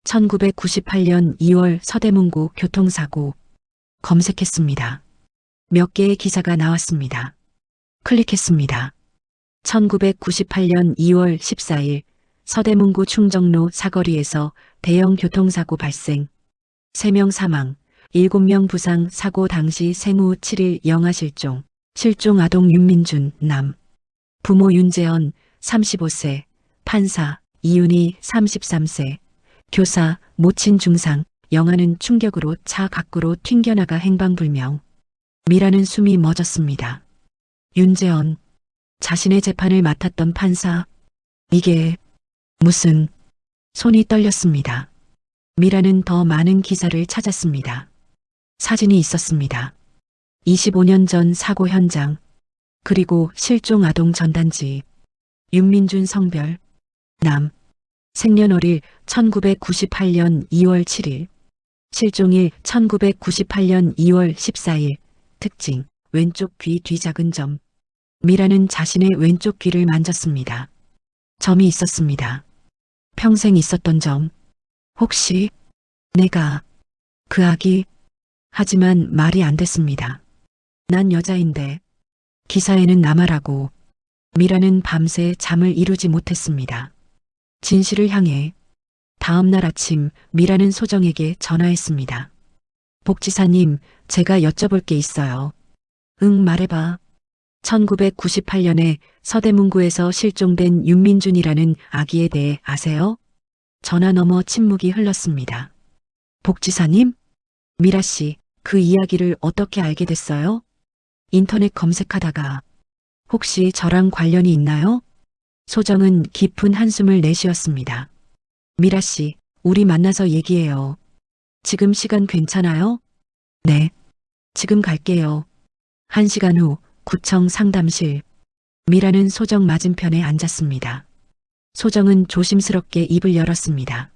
Speaker 1: 1998년 2월 서대문구 교통사고. 검색했습니다. 몇 개의 기사가 나왔습니다. 클릭했습니다. 1998년 2월 14일 서대문구 충정로 사거리에서 대형 교통사고 발생. 3명 사망, 7명 부상. 사고 당시 생후 7일 영아 실종. 실종 아동 윤민준 남. 부모 윤재헌 35세. 판사 이윤희 33세. 교사 모친 중상. 영아는 충격으로 차 밖으로 튕겨나가 행방불명. 미라는 숨이 멎었습니다. 윤재헌. 자신의 재판을 맡았던 판사. 이게 무슨. 손이 떨렸습니다. 미라는 더 많은 기사를 찾았습니다. 사진이 있었습니다. 25년 전 사고 현장. 그리고 실종 아동 전단지. 윤민준 성별. 남. 생년월일 1998년 2월 7일. 실종일 1998년 2월 14일. 특징. 왼쪽 귀 뒤 작은 점. 미라는 자신의 왼쪽 귀를 만졌습니다. 점이 있었습니다. 평생 있었던 점. 혹시 내가 그 아기. 하지만 말이 안 됐습니다. 난 여자인데. 기사에는 남아라고. 미라는 밤새 잠을 이루지 못했습니다. 진실을 향해. 다음 날 아침 미라는 소정에게 전화했습니다. 복지사님, 제가 여쭤볼 게 있어요. 응, 말해봐. 1998년에 서대문구에서 실종된 윤민준이라는 아기에 대해 아세요? 전화 너머 침묵이 흘렀습니다. 복지사님? 미라 씨, 그 이야기를 어떻게 알게 됐어요? 인터넷 검색하다가. 혹시 저랑 관련이 있나요? 소정은 깊은 한숨을 내쉬었습니다. 미라 씨, 우리 만나서 얘기해요. 지금 시간 괜찮아요? 네. 지금 갈게요. 1시간 후 구청 상담실. 미라는 소정 맞은편에 앉았습니다. 소정은 조심스럽게 입을 열었습니다.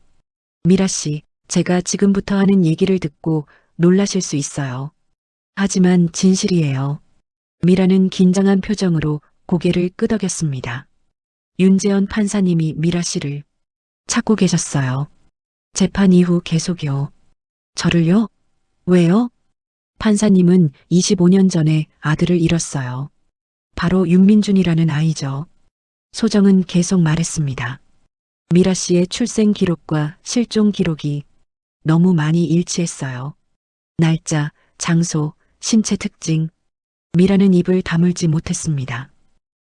Speaker 1: 미라 씨, 제가 지금부터 하는 얘기를 듣고 놀라실 수 있어요. 하지만 진실이에요. 미라는 긴장한 표정으로 고개를 끄덕였습니다. 윤재헌 판사님이 미라 씨를 찾고 계셨어요. 재판 이후 계속요. 저를요? 왜요? 판사님은 25년 전에 아들을 잃었어요. 바로 윤민준이라는 아이죠. 소정은 계속 말했습니다. 미라 씨의 출생 기록과 실종 기록이 너무 많이 일치했어요. 날짜, 장소, 신체 특징. 미라는 입을 다물지 못했습니다.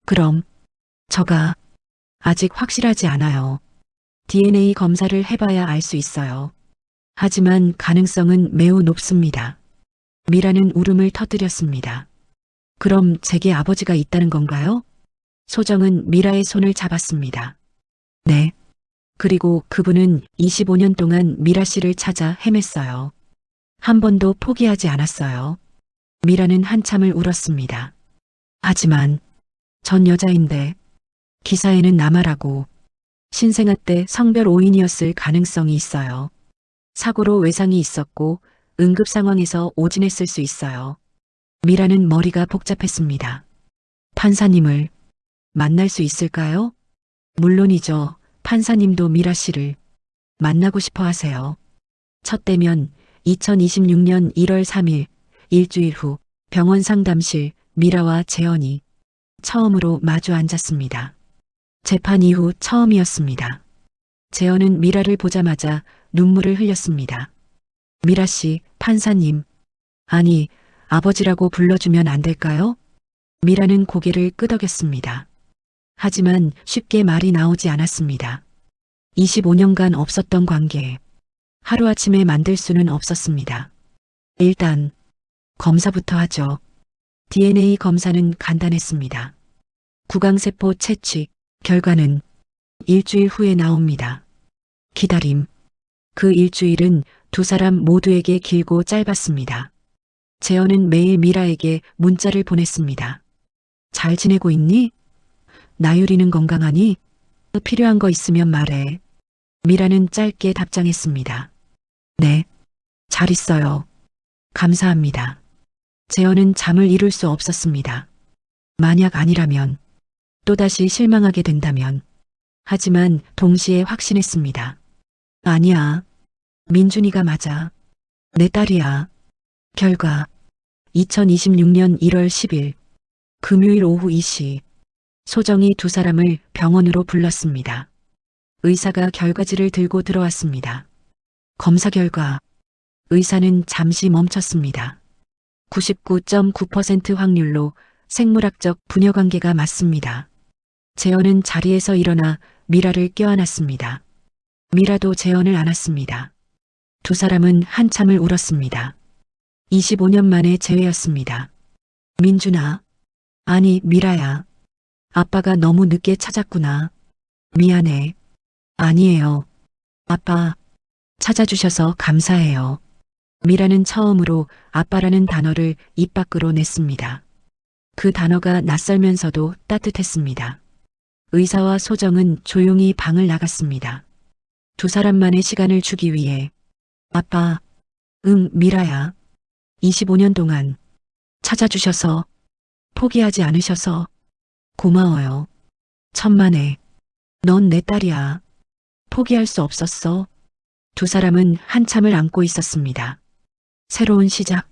Speaker 1: 그럼 저가 아직 확실하지 않아요. DNA 검사를 해봐야 알 수 있어요. 하지만 가능성은 매우 높습니다. 미라는 울음을 터뜨렸습니다. 그럼 제게 아버지가 있다는 건가요? 소정은 미라의 손을 잡았습니다. 네. 그리고 그분은 25년 동안 미라 씨를 찾아 헤맸어요. 한 번도 포기하지 않았어요. 미라는 한참을 울었습니다. 하지만 전 여자인데 기사에는 남아라고 신생아 때 성별 오인이었을 가능성이 있어요. 사고로 외상이 있었고 응급 상황에서 오진했을 수 있어요. 미라는 머리가 복잡했습니다. 판사님을 만날 수 있을까요? 물론이죠. 판사님도 미라 씨를 만나고 싶어 하세요. 첫 대면 2026년 1월 3일 일주일 후 병원 상담실 미라와 재현이 처음으로 마주 앉았습니다. 재판 이후 처음이었습니다. 재현은 미라를 보자마자 눈물을 흘렸습니다. 미라 씨, 판사님. 아니, 아버지라고 불러주면 안 될까요? 미라는 고개를 끄덕였습니다. 하지만 쉽게 말이 나오지 않았습니다. 25년간 없었던 관계. 하루아침에 만들 수는 없었습니다. 일단 검사부터 하죠. DNA 검사는 간단했습니다. 구강세포 채취 결과는 일주일 후에 나옵니다. 기다림. 그 일주일은 두 사람 모두에게 길고 짧았습니다. 재현은 매일 미라에게 문자를 보냈습니다. 잘 지내고 있니? 나유리는 건강하니? 필요한 거 있으면 말해. 미라는 짧게 답장했습니다. 네, 잘 있어요. 감사합니다. 재현은 잠을 이룰 수 없었습니다. 만약 아니라면, 또다시 실망하게 된다면. 하지만 동시에 확신했습니다. 아니야. 민준이가 맞아. 내 딸이야. 결과 2026년 1월 10일 금요일 오후 2시 소정이 두 사람을 병원으로 불렀습니다. 의사가 결과지를 들고 들어왔습니다. 검사 결과 의사는 잠시 멈췄습니다. 99.9% 확률로 생물학적 부녀관계가 맞습니다. 재현은 자리에서 일어나 미라를 껴안았습니다. 미라도 재현을 안았습니다. 두 사람은 한참을 울었습니다. 25년 만에 재회였습니다. 민준아. 아니, 미라야. 아빠가 너무 늦게 찾았구나. 미안해. 아니에요. 아빠, 찾아주셔서 감사해요. 미라는 처음으로 아빠라는 단어를 입 밖으로 냈습니다. 그 단어가 낯설면서도 따뜻했습니다. 의사와 소정은 조용히 방을 나갔습니다. 두 사람만의 시간을 주기 위해. 아빠, 응, 미라야. 25년 동안 찾아주셔서, 포기하지 않으셔서 고마워요. 천만에. 넌 내 딸이야. 포기할 수 없었어. 두 사람은 한참을 안고 있었습니다. 새로운 시작.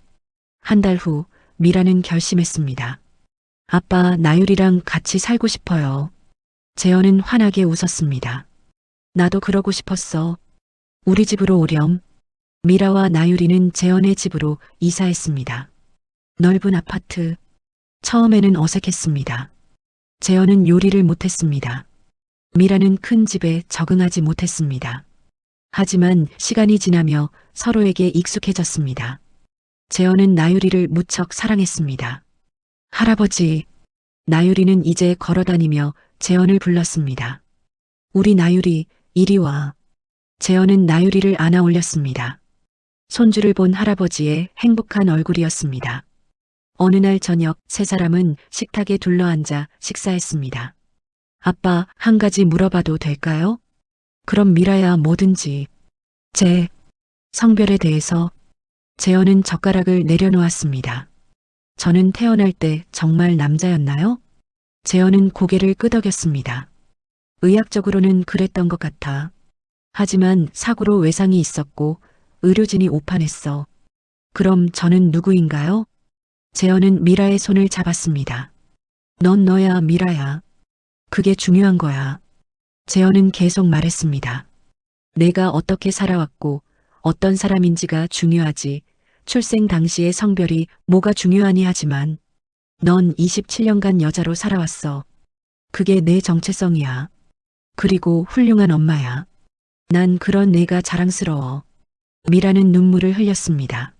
Speaker 1: 한 달 후 미라는 결심했습니다. 아빠, 나율이랑 같이 살고 싶어요. 재현은 환하게 웃었습니다. 나도 그러고 싶었어. 우리 집으로 오렴. 미라와 나율이는 재현의 집으로 이사했습니다. 넓은 아파트. 처음에는 어색했습니다. 재현은 요리를 못했습니다. 미라는 큰 집에 적응하지 못했습니다. 하지만 시간이 지나며 서로에게 익숙해졌습니다. 재현은 나유리를 무척 사랑했습니다. 할아버지. 나유리는 이제 걸어다니며 재현을 불렀습니다. 우리 나유리, 이리 와. 재현은 나유리를 안아 올렸습니다. 손주를 본 할아버지의 행복한 얼굴이었습니다. 어느 날 저녁 세 사람은 식탁에 둘러앉아 식사했습니다. 아빠, 한 가지 물어봐도 될까요? 그럼 미라야, 뭐든지. 제 성별에 대해서. 재현은 젓가락을 내려놓았습니다. 저는 태어날 때 정말 남자였나요? 재현은 고개를 끄덕였습니다. 의학적으로는 그랬던 것 같아. 하지만 사고로 외상이 있었고 의료진이 오판했어. 그럼 저는 누구인가요? 재현은 미라의 손을 잡았습니다. 넌 너야, 미라야. 그게 중요한 거야. 재현은 계속 말했습니다. 내가 어떻게 살아왔고 어떤 사람인지가 중요하지. 출생 당시의 성별이 뭐가 중요하니 하지만 넌 27년간 여자로 살아왔어. 그게 내 정체성이야. 그리고 훌륭한 엄마야. 난 그런 내가 자랑스러워. 미라는 눈물을 흘렸습니다.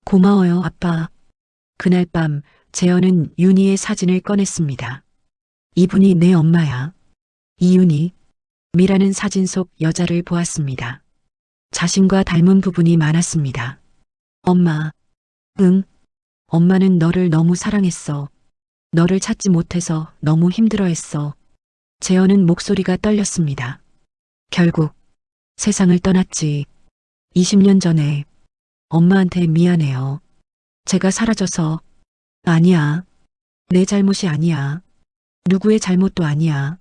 Speaker 1: 고마워요, 아빠. 그날 밤 재현은 윤희의 사진을 꺼냈습니다. 이분이 내 엄마야. 이윤희. 미라는 사진 속 여자를 보았습니다. 자신과 닮은 부분이 많았습니다. 엄마. 응. 엄마는 너를 너무 사랑했어. 너를 찾지 못해서 너무 힘들어했어. 재현은 목소리가 떨렸습니다. 결국 세상을 떠났지. 20년 전에 엄마한테 미안해요. 제가 사라져서. 아니야. 내 잘못이 아니야. 누구의 잘못도 아니야.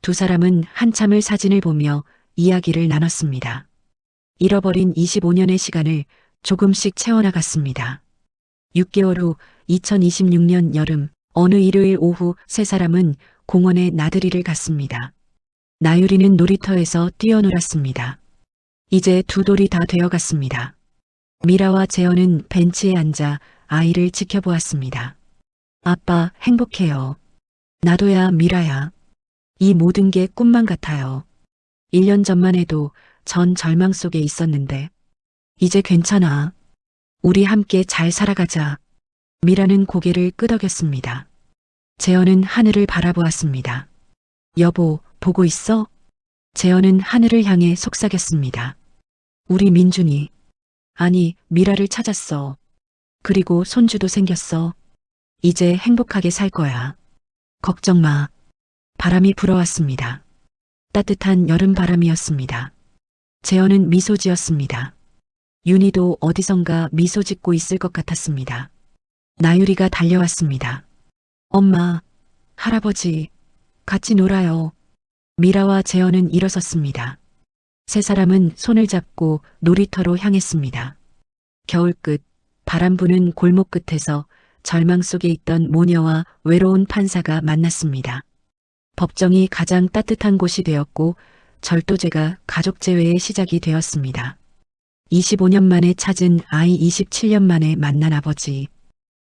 Speaker 1: 두 사람은 한참을 사진을 보며 이야기를 나눴습니다. 잃어버린 25년의 시간을 조금씩 채워나갔습니다. 6개월 후 2026년 여름 어느 일요일 오후 세 사람은 공원에 나들이를 갔습니다. 나유리는 놀이터에서 뛰어놀았습니다. 이제 두 돌이 다 되어갔습니다. 미라와 재현은 벤치에 앉아 아이를 지켜보았습니다. 아빠, 행복해요. 나도야, 미라야. 이 모든 게 꿈만 같아요. 1년 전만 해도 전 절망 속에 있었는데 이제 괜찮아. 우리 함께 잘 살아가자. 미라는 고개를 끄덕였습니다. 재현은 하늘을 바라보았습니다. 여보, 보고 있어? 재현은 하늘을 향해 속삭였습니다. 우리 민준이. 아니, 미라를 찾았어. 그리고 손주도 생겼어. 이제 행복하게 살 거야. 걱정 마. 바람이 불어왔습니다. 따뜻한 여름 바람이었습니다. 재현은 미소 지었습니다. 윤희도 어디선가 미소 짓고 있을 것 같았습니다. 나유리가 달려왔습니다. 엄마, 할아버지, 같이 놀아요. 미라와 재현은 일어섰습니다. 세 사람은 손을 잡고 놀이터로 향했습니다. 겨울 끝, 바람 부는 골목 끝에서 절망 속에 있던 모녀와 외로운 판사가 만났습니다. 법정이 가장 따뜻한 곳이 되었고 절도죄가 가족 재회의 시작이 되었습니다. 25년 만에 찾은 아이, 27년 만에 만난 아버지.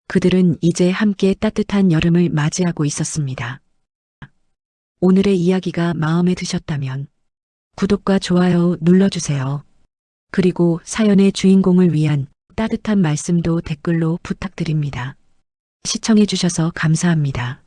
Speaker 1: 그들은 이제 함께 따뜻한 여름을 맞이하고 있었습니다. 오늘의 이야기가 마음에 드셨다면 구독과 좋아요 눌러주세요. 그리고 사연의 주인공을 위한 따뜻한 말씀도 댓글로 부탁드립니다. 시청해주셔서 감사합니다.